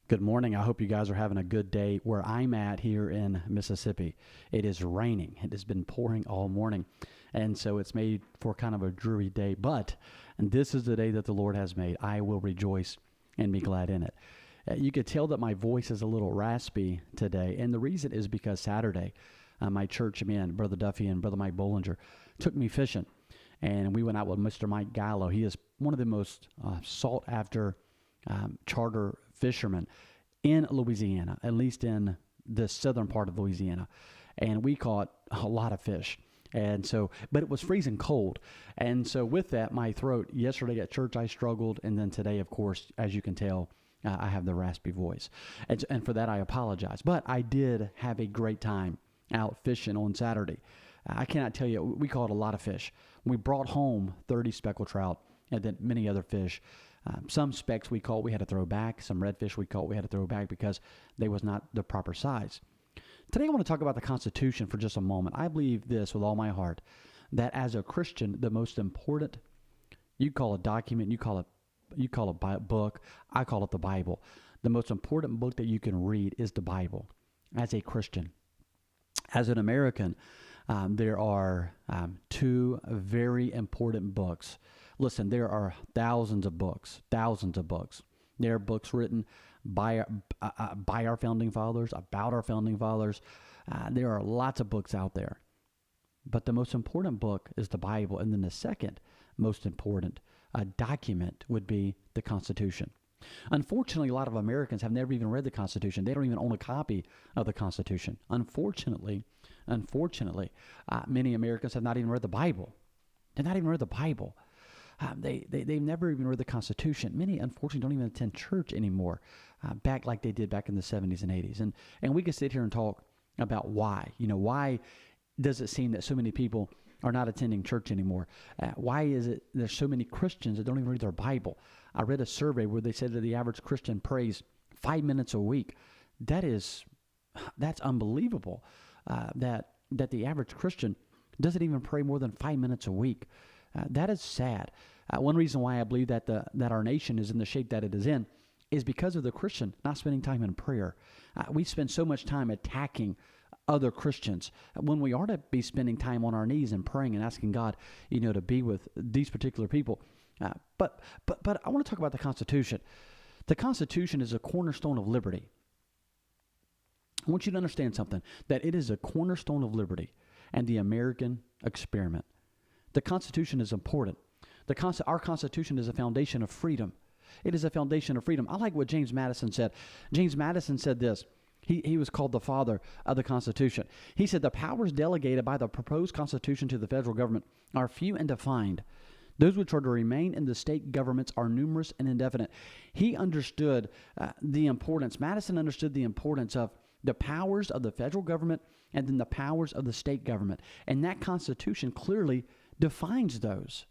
Good morning. I hope you guys are having a good day where I'm at here in Mississippi. It is raining. It has been pouring all morning. And so it's made for kind of a dreary day. And this is the day that the Lord has made. I will rejoice and be glad in it. You could tell that my voice is a little raspy today. And the reason is because Saturday, my church man, Brother Duffy and Brother Mike Bollinger, took me fishing. And we went out with Mr. Mike Gallo. He is one of the most sought after charter fishermen in Louisiana, at least in the southern part of Louisiana. And we caught a lot of fish. And so, but it was freezing cold. And so with that, my throat, yesterday at church, I struggled. And then today, of course, as you can tell, I have the raspy voice. And for that, I apologize. But I did have a great time out fishing on Saturday. I cannot tell you, we caught a lot of fish. We brought home 30 speckled trout and then many other fish. Some specks we caught, we had to throw back. Some redfish we caught, we had to throw back because they was not the proper size. Today I want to talk about the Constitution for just a moment. I believe this with all my heart, that as a Christian, the most important, you call a document, you call a book, I call it the Bible. The most important book that you can read is the Bible as a Christian. As an American, there are two very important books. Listen, there are thousands of books. There are books written by our founding fathers, about our founding fathers. There are lots of books out there. But the most important book is the Bible. And then the second most important document would be the Constitution. Unfortunately, a lot of Americans have never even read the Constitution. They don't even own a copy of the Constitution. Unfortunately, many Americans have not even read the Bible. They've not even read the Bible. They've never even read the Constitution. Many, unfortunately, don't even attend church anymore, back like they did back in the 70s and 80s. And we could sit here and talk about why. Why does it seem that so many people are not attending church anymore? Why is it there's so many Christians that don't even read their Bible? I read a survey where they said that the average Christian prays 5 minutes a week. That's unbelievable. That the average Christian doesn't even pray more than 5 minutes a week. That is sad. One reason why I believe that our nation is in the shape that it is in is because of the Christian not spending time in prayer. We spend so much time attacking other Christians when we ought to be spending time on our knees and praying and asking God, to be with these particular people. But I want to talk about the Constitution. The Constitution is a cornerstone of liberty. I want you to understand something, that it is a cornerstone of liberty and the American experiment. The Constitution is important. Our Constitution is a foundation of freedom. It is a foundation of freedom. I like what James Madison said. James Madison said this. He was called the father of the Constitution. He said, the powers delegated by the proposed Constitution to the federal government are few and defined. Those which are to remain in the state governments are numerous and indefinite. He understood Madison understood the importance of the powers of the federal government and then the powers of the state government. And that Constitution clearly defines those.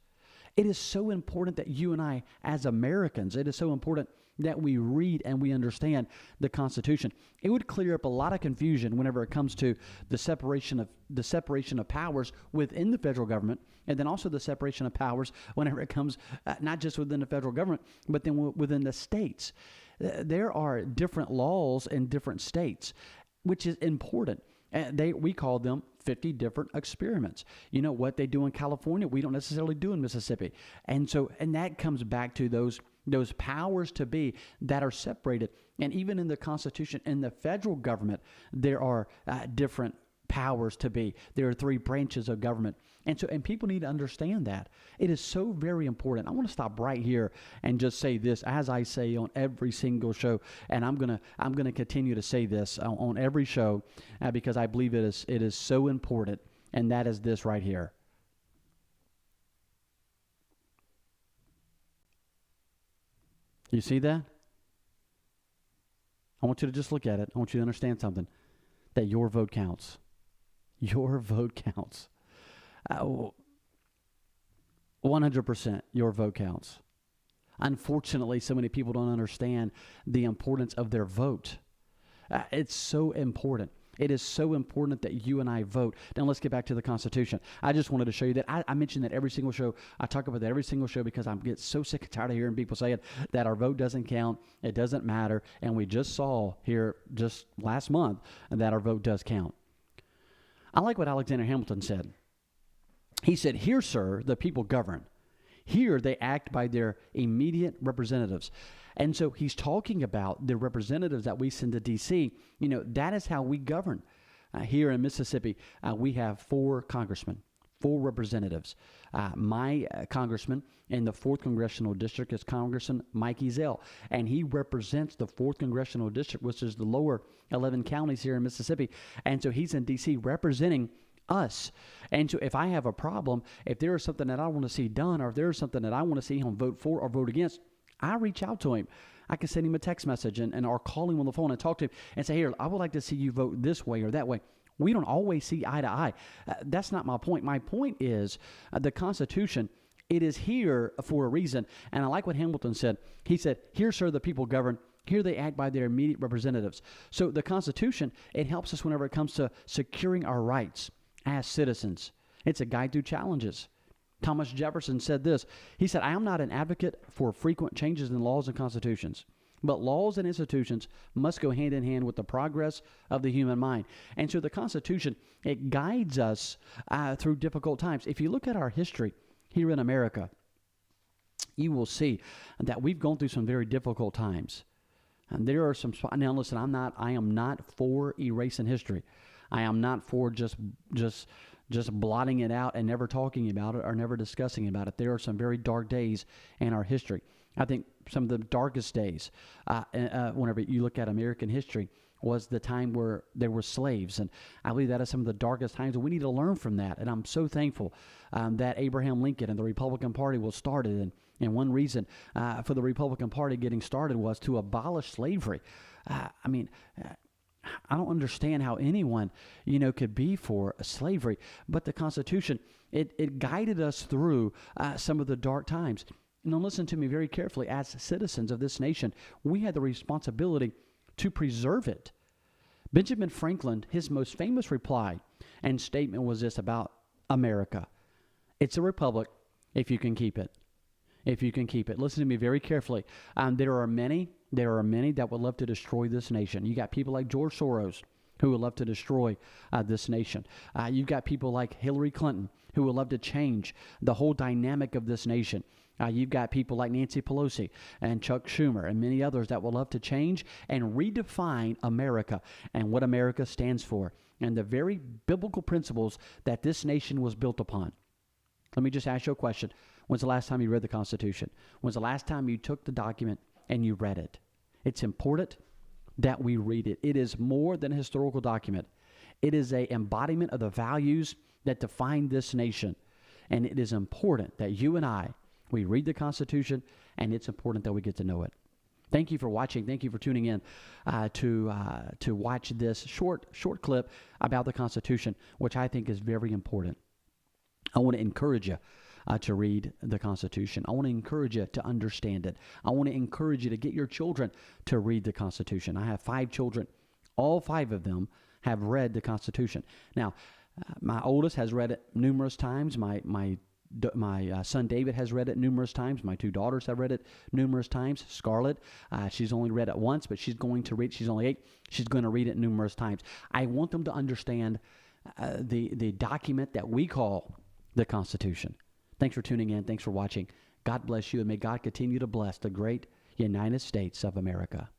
It is so important that you and I, as Americans, it is so important that we read and we understand the Constitution. It would clear up a lot of confusion whenever it comes to the separation of powers within the federal government, and then also the separation of powers whenever it comes not just within the federal government, but then within the states. There are different laws in different states, which is important. We call them 50 different experiments. What they do in California, we don't necessarily do in Mississippi. And that comes back to those powers to be that are separated. And even in the Constitution, in the federal government, there are different powers to be. There are 3 branches of government. And people need to understand that. It is so very important. I want to stop right here and just say this, as I say on every single show, and I'm gonna continue to say this on every show because I believe it is so important, and that is this right here. You see that? I want you to just look at it. I want you to understand something, that your vote counts. Your vote counts. 100% your vote counts. Unfortunately, so many people don't understand the importance of their vote. It's so important. It is so important that you and I vote. Now let's get back to the Constitution. I just wanted to show you that. I mentioned that every single show. I talk about that every single show because I get so sick and tired of hearing people saying that our vote doesn't count, it doesn't matter, and we just saw here just last month that our vote does count. I like what Alexander Hamilton said. He said, "Here, sir, the people govern. Here they act by their immediate representatives." And so he's talking about the representatives that we send to D.C. You know, that is how we govern. Here in Mississippi, we have 4 congressmen, 4 representatives. My congressman in the 4th Congressional District is Congressman Mike Ezell, and he represents the 4th Congressional District, which is the lower 11 counties here in Mississippi. And so he's in D.C. representing us. And so if I have a problem, if there is something that I want to see done, or if there is something that I want to see him vote for or vote against, I reach out to him. I can send him a text message or call him on the phone and talk to him and say, "Here, I would like to see you vote this way or that way." We don't always see eye to eye. That's not my point. My point is the Constitution, it is here for a reason. And I like what Hamilton said. He said, "Here, sir, the people govern. Here they act by their immediate representatives." So the Constitution, it helps us whenever it comes to securing our rights as citizens. It's a guide through challenges. Thomas Jefferson said this. He said, "I am not an advocate for frequent changes in laws and constitutions, but laws and institutions must go hand in hand with the progress of the human mind." And so the Constitution, it guides us through difficult times. If you look at our history here in America, you will see that we've gone through some very difficult times. And there are some, now listen, I am not for erasing history. I am not for just blotting it out and never talking about it or never discussing about it. There are some very dark days in our history. I think some of the darkest days, whenever you look at American history, was the time where there were slaves. And I believe that is some of the darkest times, and we need to learn from that. And I'm so thankful that Abraham Lincoln and the Republican Party was started. And one reason for the Republican Party getting started was to abolish slavery. I don't understand how anyone, could be for slavery. But the Constitution, it guided us through some of the dark times. Now, listen to me very carefully. As citizens of this nation, we had the responsibility to preserve it. Benjamin Franklin, his most famous reply and statement was this about America: "It's a republic if you can keep it." If you can keep it. Listen to me very carefully. There are many that would love to destroy this nation. You got people like George Soros who would love to destroy this nation. You've got people like Hillary Clinton who would love to change the whole dynamic of this nation. You've got people like Nancy Pelosi and Chuck Schumer and many others that will love to change and redefine America and what America stands for and the very biblical principles that this nation was built upon. Let me just ask you a question. When's the last time you read the Constitution? When's the last time you took the document and you read it? It's important that we read it. It is more than a historical document. It is an embodiment of the values that define this nation. And it is important that you and I, we read the Constitution, and it's important that we get to know it. Thank you for watching. Thank you for tuning in to watch this short clip about the Constitution, which I think is very important. I want to encourage you to read the Constitution. I want to encourage you to understand it. I want to encourage you to get your children to read the Constitution. I have 5 children. All 5 of them have read the Constitution. Now, my oldest has read it numerous times. My son David has read it numerous times. My 2 daughters have read it numerous times. Scarlett, she's only read it once, but she's going to read. She's only 8. She's going to read it numerous times. I want them to understand the document that we call the Constitution. Thanks for tuning in. Thanks for watching. God bless you, and may God continue to bless the great United States of America.